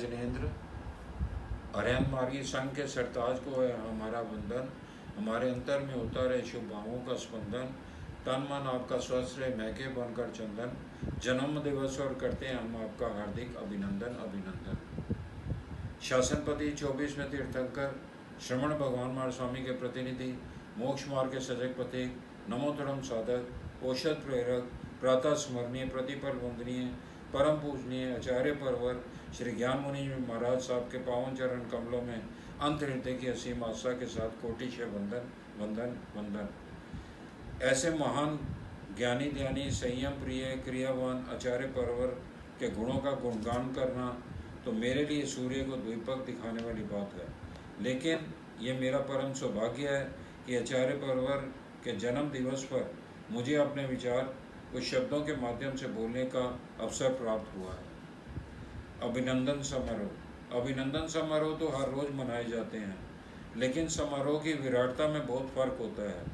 जिनेंद्र अरहन मार्गी संघ के सरताज को है हमारा वंदन। हमारे अंतर में होता रहे शुभ भावों का स्पंदन। तन मन आपका स्वस्थ रहे महके बनकर चंदन। जन्म दिवस और करते हैं हम आपका हार्दिक अभिनंदन अभिनंदन। शासनपति 24वें तीर्थंकर श्रवण भगवान महावीर स्वामी के प्रतिनिधि, मोक्ष मार्ग के सजग पथिक, नमोतरम साधक, औषध प्रेरक, प्रातः स्मरणीय, प्रतिपल वंदनीय, परम पूजनीय आचार्य परवर श्री ज्ञान मुनि महाराज साहब के पावन चरण कमलों में अंत हृदय की असीम आस्था के साथ कोटि से वंदन वंदन वंदन। ऐसे महान ज्ञानी ध्यानी संयम प्रिय क्रियावान आचार्य परवर के गुणों का गुणगान करना तो मेरे लिए सूर्य को द्वीपक दिखाने वाली बात है, लेकिन ये मेरा परम सौभाग्य है कि आचार्य परवर के जन्म दिवस पर मुझे अपने विचार कुछ शब्दों के माध्यम से बोलने का अवसर प्राप्त हुआ है। अभिनंदन समारोह तो हर रोज मनाए जाते हैं, लेकिन समारोह की विराटता में बहुत फर्क होता है।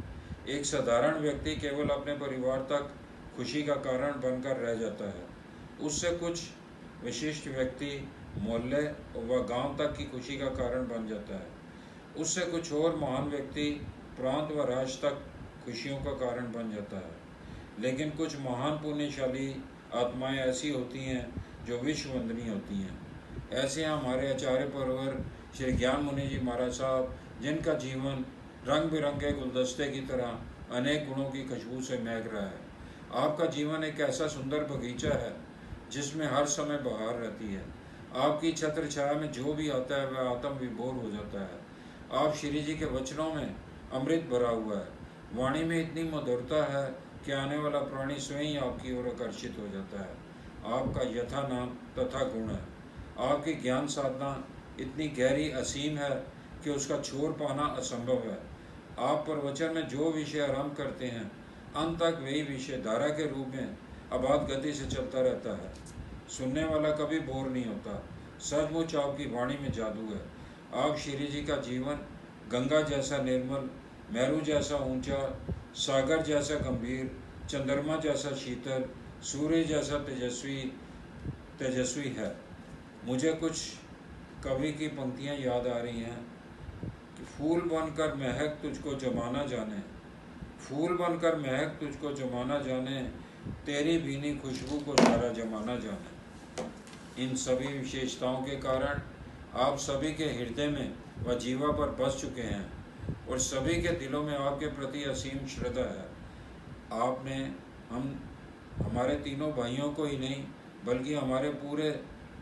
एक साधारण व्यक्ति केवल अपने परिवार तक खुशी का कारण बनकर रह जाता है, उससे कुछ विशिष्ट व्यक्ति मोहल्ले व गांव तक की खुशी का कारण बन जाता है, उससे कुछ और महान व्यक्ति प्रांत व राज्य तक खुशियों का कारण बन जाता है। लेकिन कुछ महान पुण्यशाली आत्माएं ऐसी होती हैं जो विश्व वंदनीय होती हैं। ऐसे हमारे आचार्य परवर श्री ज्ञान मुनि जी महाराज साहब, जिनका जीवन रंग बिरंगे गुलदस्ते की तरह अनेक गुणों की खुशबू से महक रहा है। आपका जीवन एक ऐसा सुंदर बगीचा है जिसमें हर समय बहार रहती है। आपकी छत्र छाया में जो भी आता है वह आत्म विभोर हो जाता है। आप श्री जी के वचनों में अमृत भरा हुआ है। वाणी में इतनी मधुरता है कि आने वाला प्राणी स्वयं आपकी ओर आकर्षित हो जाता है। आपका यथा नाम तथा गुण है। आपकी ज्ञान साधना इतनी गहरी असीम है कि उसका छोर पाना असंभव है। आप प्रवचन में जो विषय आरंभ करते हैं, अंत तक वही विषय धारा के रूप में अबाध गति से चलता रहता है। सुनने वाला कभी बोर नहीं होता। सचमुच आपकी वाणी में जादू है। आप श्री जी का जीवन गंगा जैसा निर्मल, मेरू जैसा ऊंचा, सागर जैसा गंभीर, चंद्रमा जैसा शीतल, सूर्य जैसा तेजस्वी है। मुझे कुछ कवि की पंक्तियां याद आ रही हैं कि फूल बनकर महक तुझको जमाना जाने, फूल बनकर महक तुझको जमाना जाने, तेरी भीनी खुशबू को सारा जमाना जाने। इन सभी विशेषताओं के कारण आप सभी के हृदय में व जीवा पर बस चुके हैं और सभी के दिलों में आपके प्रति असीम श्रद्धा है। आपने हमारे तीनों भाइयों को ही नहीं बल्कि हमारे पूरे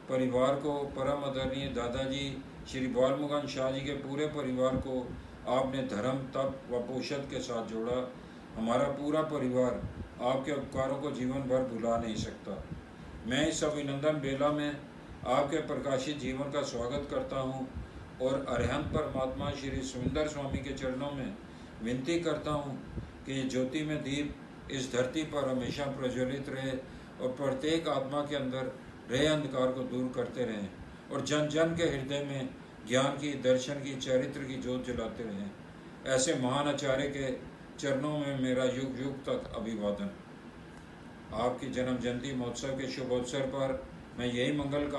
परिवार को, परम आदरणीय दादाजी श्री बालमुकुंद शाह जी के पूरे परिवार को आपने धर्म तप व पोषण के साथ जोड़ा। हमारा पूरा परिवार आपके उपकारों को जीवन भर भुला नहीं सकता। मैं इस अभिनंदन बेला में आपके प्रकाशित जीवन का स्वागत करता हूँ और अरहंत परमात्मा श्री सुंदर स्वामी के चरणों में विनती करता हूँ कि ज्योति में दीप इस धरती पर हमेशा प्रज्वलित रहे और प्रत्येक आत्मा के अंदर रहे अंधकार को दूर करते रहें और जन जन के हृदय में ज्ञान की, दर्शन की, चरित्र की ज्योत जलाते रहें। ऐसे महान आचार्य के चरणों में मेरा युग युग तक अभिवादन। आपकी जन्म जयंती महोत्सव के शुभ अवसर पर मैं यही मंगल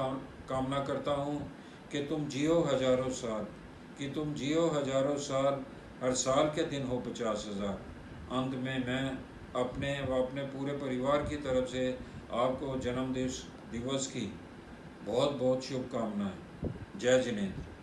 कामना करता हूँ कि तुम जियो हजारों साल, कि तुम जियो हजारों साल, हर साल के दिन हो 50,000। अंत में मैं अपने व अपने पूरे परिवार की तरफ से आपको जन्म दिवस की बहुत बहुत शुभकामनाएं। जय जिनेंद्र।